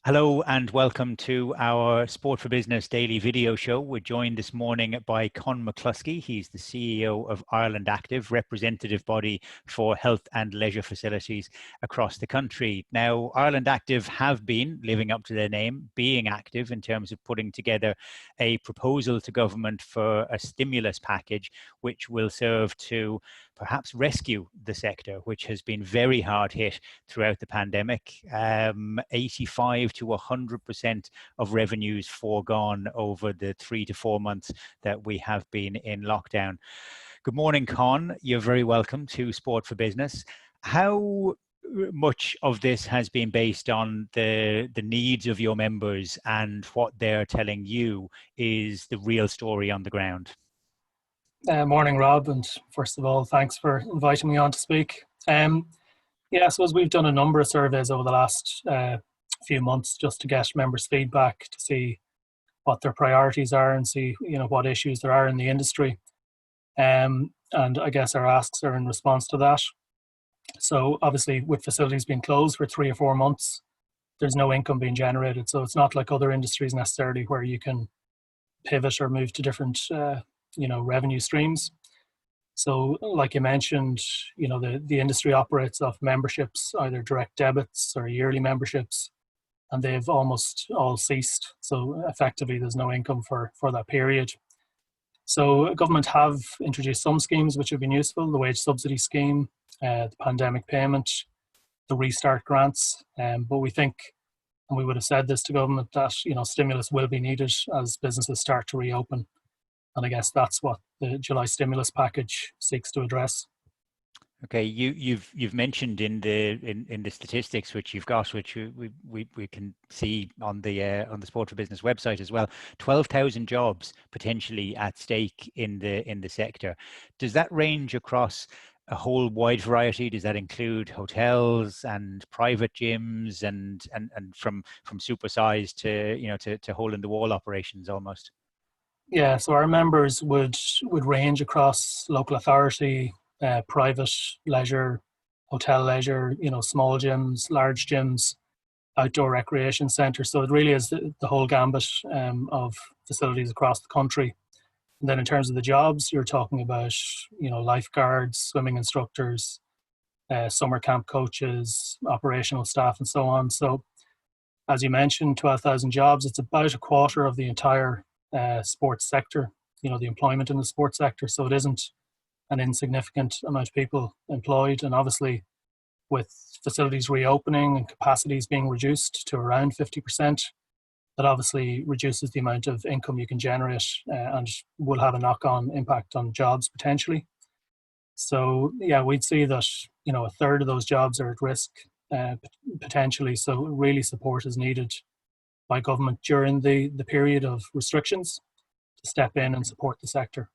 Hello and welcome to our Sport for Business daily video show. We're joined this morning by Conn McCluskey. He's the CEO of Ireland Active, representative body for health and leisure facilities across the country. Now, Ireland Active have been living up to their name, being active in terms of putting together a proposal to government for a stimulus package, which will serve to perhaps rescue the sector, which has been very hard hit throughout the pandemic. 85 to 100% of revenues foregone over the 3 to 4 months that we have been in lockdown. Good morning, Conn. You're very welcome to Sport for Business. How much of this has been based on the needs of your members and what they're telling you is the real story on the ground? Morning, Rob, and first of all, thanks for inviting me on to speak. I suppose we've done a number of surveys over the last few months just to get members' feedback to see what their priorities are and see what issues there are in the industry. And I guess our asks are in response to that. So obviously, with facilities being closed for 3 or 4 months, there's no income being generated. So it's not like other industries necessarily where you can pivot or move to different revenue streams. So like you mentioned, the industry operates off memberships, either direct debits or yearly memberships, and they've almost all ceased. So effectively there's no income for that period. So government have introduced some schemes which have been useful, the wage subsidy scheme, the pandemic payment, the restart grants, but we think, and we would have said this to government, that stimulus will be needed as businesses start to reopen. And I guess that's what the July stimulus package seeks to address. Okay, you've mentioned in the statistics which you've got, which we can see on the Sport for Business website as well, 12,000 jobs potentially at stake in the sector. Does that range across a whole wide variety? Does that include hotels and private gyms and from supersize to hole in the wall operations almost? Yeah, so our members would range across local authority, private leisure, hotel leisure, small gyms, large gyms, outdoor recreation centres. So it really is the whole gambit of facilities across the country. And then in terms of the jobs, you're talking about, lifeguards, swimming instructors, summer camp coaches, operational staff, and so on. So as you mentioned, 12,000 jobs, it's about a quarter of the entire sports sector, the employment in the sports sector. So it isn't an insignificant amount of people employed. And obviously with facilities reopening and capacities being reduced to around 50%, that obviously reduces the amount of income you can generate and will have a knock-on impact on jobs potentially. So yeah, we'd see that, a third of those jobs are at risk potentially. So really support is needed by government during the period of restrictions to step in and support the sector.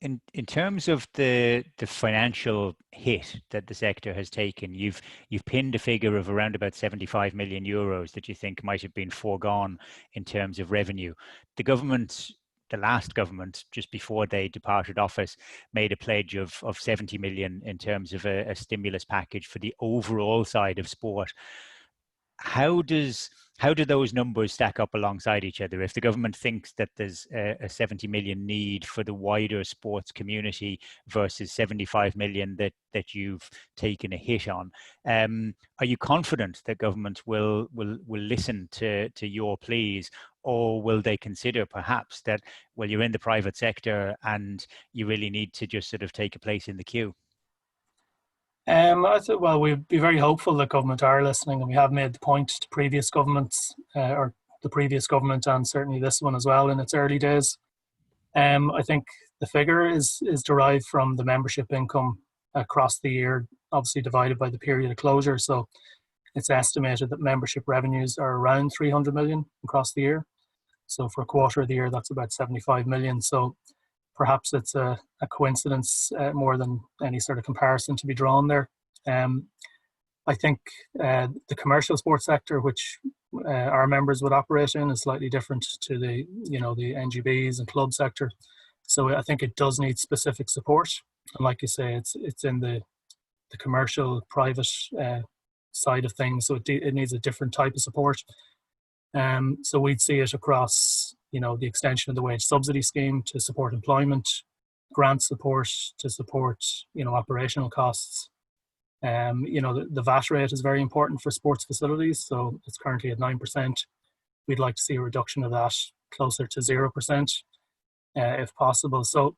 In terms of the financial hit that the sector has taken, you've pinned a figure of around about 75 million euros that you think might have been foregone in terms of revenue. The last government, just before they departed office, made a pledge of 70 million in terms of a stimulus package for the overall side of sport. How do those numbers stack up alongside each other? If the government thinks that there's a 70 million need for the wider sports community versus 75 million that you've taken a hit on, are you confident that government will listen to your pleas, or will they consider perhaps that, well, you're in the private sector and you really need to just sort of take a place in the queue? I think, well, we'd be very hopeful that government are listening, and we have made the point to previous governments, or the previous government, and certainly this one as well in its early days. I think the figure is derived from the membership income across the year, obviously divided by the period of closure. So it's estimated that membership revenues are around 300 million across the year. So for a quarter of the year, that's about 75 million. So perhaps it's a coincidence more than any sort of comparison to be drawn there. I think the commercial sports sector, which our members would operate in, is slightly different to the the NGBs and club sector. So I think it does need specific support. And like you say, it's in the commercial private side of things, so it needs a different type of support. So we'd see it across, the extension of the wage subsidy scheme to support employment, grant support to support, operational costs. The VAT rate is very important for sports facilities, so it's currently at 9%. We'd like to see a reduction of that closer to 0%, if possible. So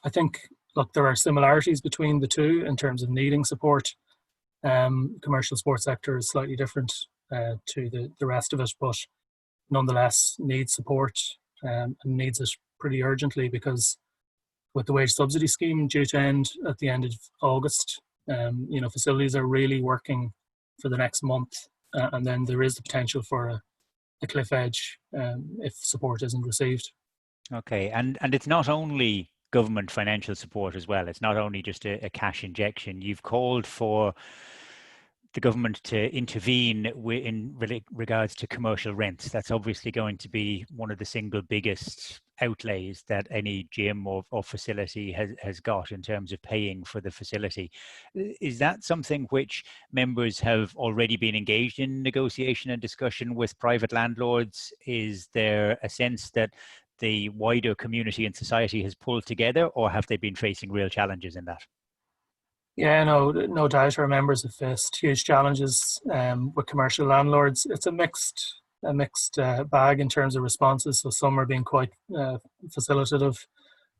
I think, look, there are similarities between the two in terms of needing support. Commercial sports sector is slightly different to the rest of it, but nonetheless needs support, and needs it pretty urgently, because with the wage subsidy scheme due to end at the end of August, facilities are really working for the next month, and then there is the potential for a cliff edge if support isn't received. Okay, and it's not only government financial support as well. It's not only just a cash injection. You've called for the government to intervene in regards to commercial rents. That's obviously going to be one of the single biggest outlays that any gym or facility has got in terms of paying for the facility. Is that something which members have already been engaged in negotiation and discussion with private landlords? Is there a sense that the wider community and society has pulled together, or have they been facing real challenges in that? Yeah, no doubt our members have faced huge challenges with commercial landlords. It's a mixed bag in terms of responses. So some are being quite facilitative,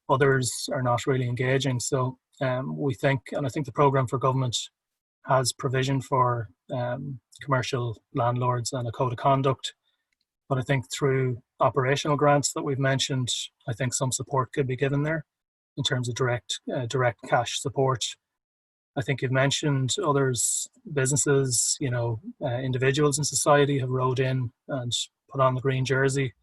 others are not really engaging. So we think, and I think the programme for government has provision for commercial landlords and a code of conduct. But I think through operational grants that we've mentioned, I think some support could be given there in terms of direct cash support. I think you've mentioned others, businesses, individuals in society have rowed in and put on the green jersey.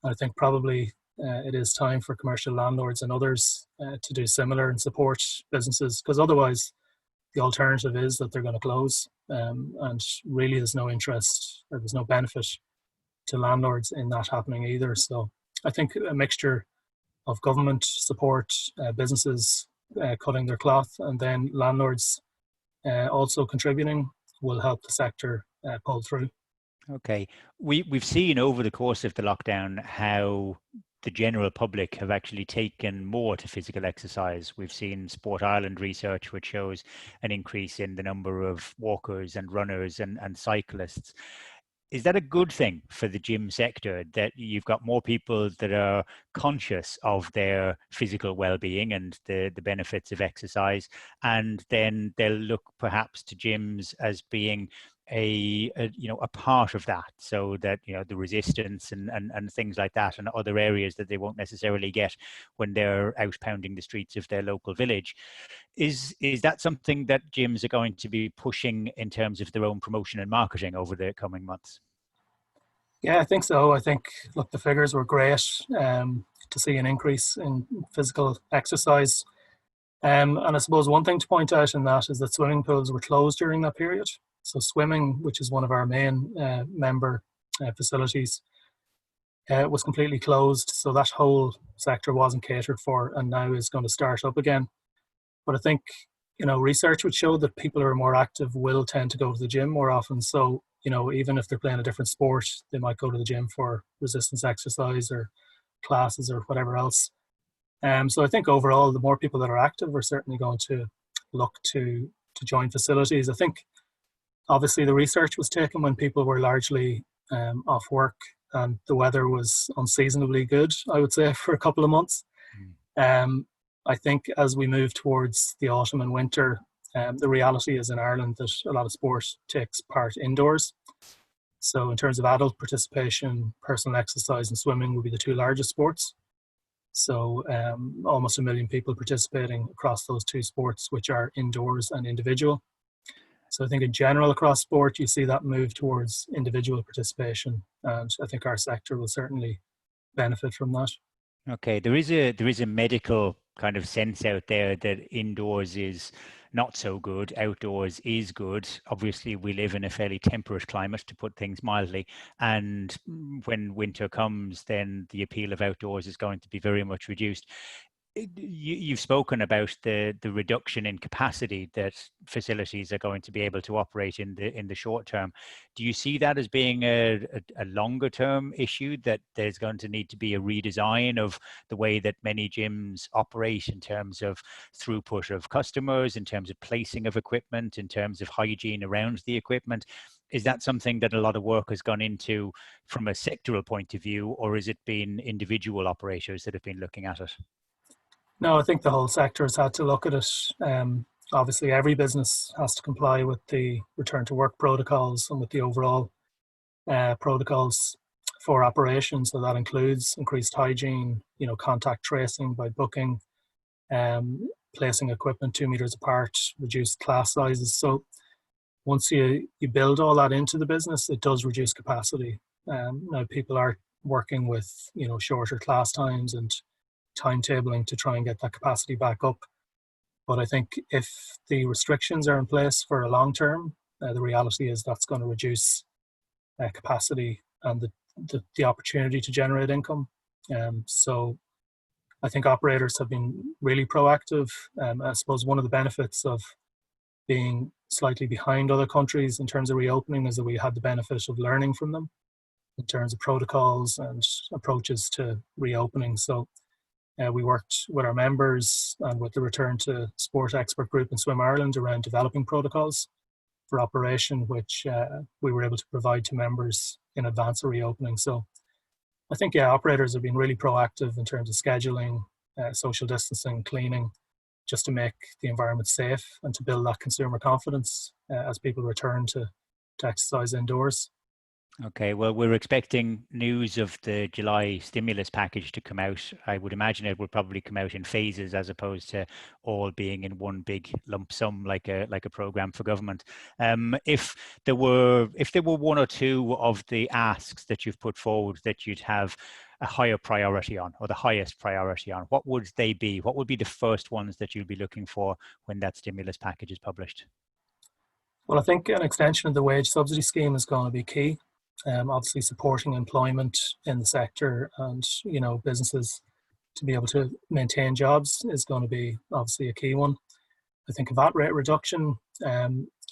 I think probably it is time for commercial landlords and others to do similar and support businesses, because otherwise the alternative is that they're going to close, and really there's no interest or there's no benefit to landlords in that happening either. So I think a mixture of government support, businesses cutting their cloth, and then landlords also contributing will help the sector pull through. Okay, we've seen over the course of the lockdown how the general public have actually taken more to physical exercise. We've seen Sport Ireland research which shows an increase in the number of walkers and runners and cyclists. Is that a good thing for the gym sector, that you've got more people that are conscious of their physical well-being and the benefits of exercise, and then they'll look perhaps to gyms as being a part of that, so that the resistance and things like that, and other areas that they won't necessarily get when they're out pounding the streets of their local village? Is that something that gyms are going to be pushing in terms of their own promotion and marketing over the coming months? Yeah, I think so. I think, look, the figures were great to see an increase in physical exercise. And I suppose one thing to point out in that is that swimming pools were closed during that period. So swimming, which is one of our main member facilities, was completely closed. So that whole sector wasn't catered for, and now is going to start up again. But I think, research would show that people who are more active will tend to go to the gym more often. So, even if they're playing a different sport, they might go to the gym for resistance exercise or classes or whatever else. So I think overall, the more people that are active are certainly going to look to join facilities. I think obviously the research was taken when people were largely off work and the weather was unseasonably good, I would say, for a couple of months. I think as we move towards the autumn and winter, the reality is in Ireland that a lot of sport takes part indoors. So in terms of adult participation, personal exercise and swimming will be the two largest sports. So almost 1 million people participating across those two sports, which are indoors and individual. So I think in general across sport, you see that move towards individual participation. And I think our sector will certainly benefit from that. Okay, there is a medical kind of sense out there that indoors is not so good, outdoors is good. Obviously, we live in a fairly temperate climate, to put things mildly, and when winter comes, then the appeal of outdoors is going to be very much reduced. You've spoken about the reduction in capacity that facilities are going to be able to operate in the short term. Do you see that as being a longer term issue, that there's going to need to be a redesign of the way that many gyms operate in terms of throughput of customers, in terms of placing of equipment, in terms of hygiene around the equipment? Is that something that a lot of work has gone into from a sectoral point of view, or has it been individual operators that have been looking at it? No, I think the whole sector has had to look at it. Obviously, every business has to comply with the return to work protocols and with the overall protocols for operations. So that includes increased hygiene, contact tracing by booking, placing equipment 2 meters apart, reduced class sizes. So once you build all that into the business, it does reduce capacity. Now people are working with shorter class times and timetabling to try and get that capacity back up. But I think if the restrictions are in place for a long term, the reality is that's going to reduce capacity and the opportunity to generate income. So I think operators have been really proactive. I suppose one of the benefits of being slightly behind other countries in terms of reopening is that we had the benefit of learning from them in terms of protocols and approaches to reopening. So we worked with our members and with the Return to Sport Expert Group in Swim Ireland around developing protocols for operation, which we were able to provide to members in advance of reopening. So I think, operators have been really proactive in terms of scheduling, social distancing, cleaning, just to make the environment safe and to build that consumer confidence as people return to exercise indoors. Okay, well, we're expecting news of the July stimulus package to come out. I would imagine it will probably come out in phases as opposed to all being in one big lump sum like a program for government. If there were one or two of the asks that you've put forward that you'd have a higher priority on, or the highest priority on, what would they be? What would be the first ones that you'd be looking for when that stimulus package is published? Well, I think an extension of the wage subsidy scheme is going to be key. Obviously, supporting employment in the sector and businesses to be able to maintain jobs is going to be obviously a key one. I think a VAT rate reduction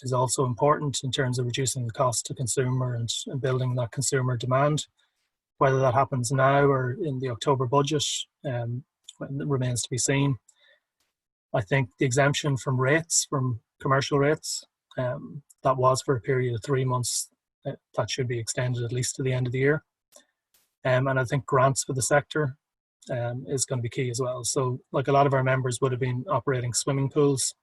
is also important in terms of reducing the cost to consumer and building that consumer demand. Whether that happens now or in the October budget remains to be seen. I think the exemption from rates, from commercial rates, that was for a period of 3 months, that should be extended at least to the end of the year. And I think grants for the sector is going to be key as well. So like a lot of our members would have been operating swimming pools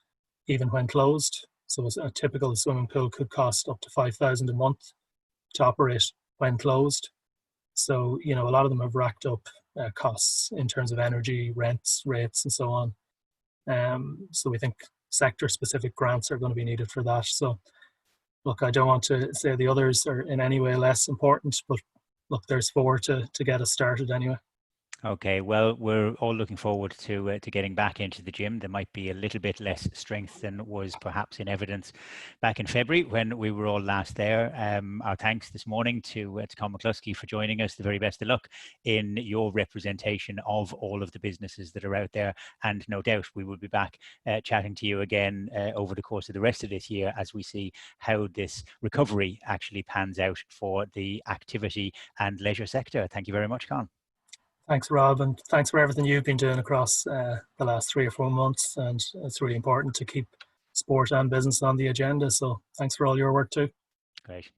even when closed. So a typical swimming pool could cost up to 5,000 a month to operate when closed. So, a lot of them have racked up costs in terms of energy, rents, rates, and so on. So we think sector-specific grants are going to be needed for that. So, look, I don't want to say the others are in any way less important, but look, there's four to get us started anyway. Okay, well, we're all looking forward to getting back into the gym. There might be a little bit less strength than was perhaps in evidence back in February when we were all last there. Our thanks this morning to Conn McCluskey for joining us. The very best of luck in your representation of all of the businesses that are out there. And no doubt we will be back chatting to you again over the course of the rest of this year as we see how this recovery actually pans out for the activity and leisure sector. Thank you very much, Conn. Thanks, Rob, and thanks for everything you've been doing across the last 3 or 4 months. And it's really important to keep sport and business on the agenda. So thanks for all your work too. Great.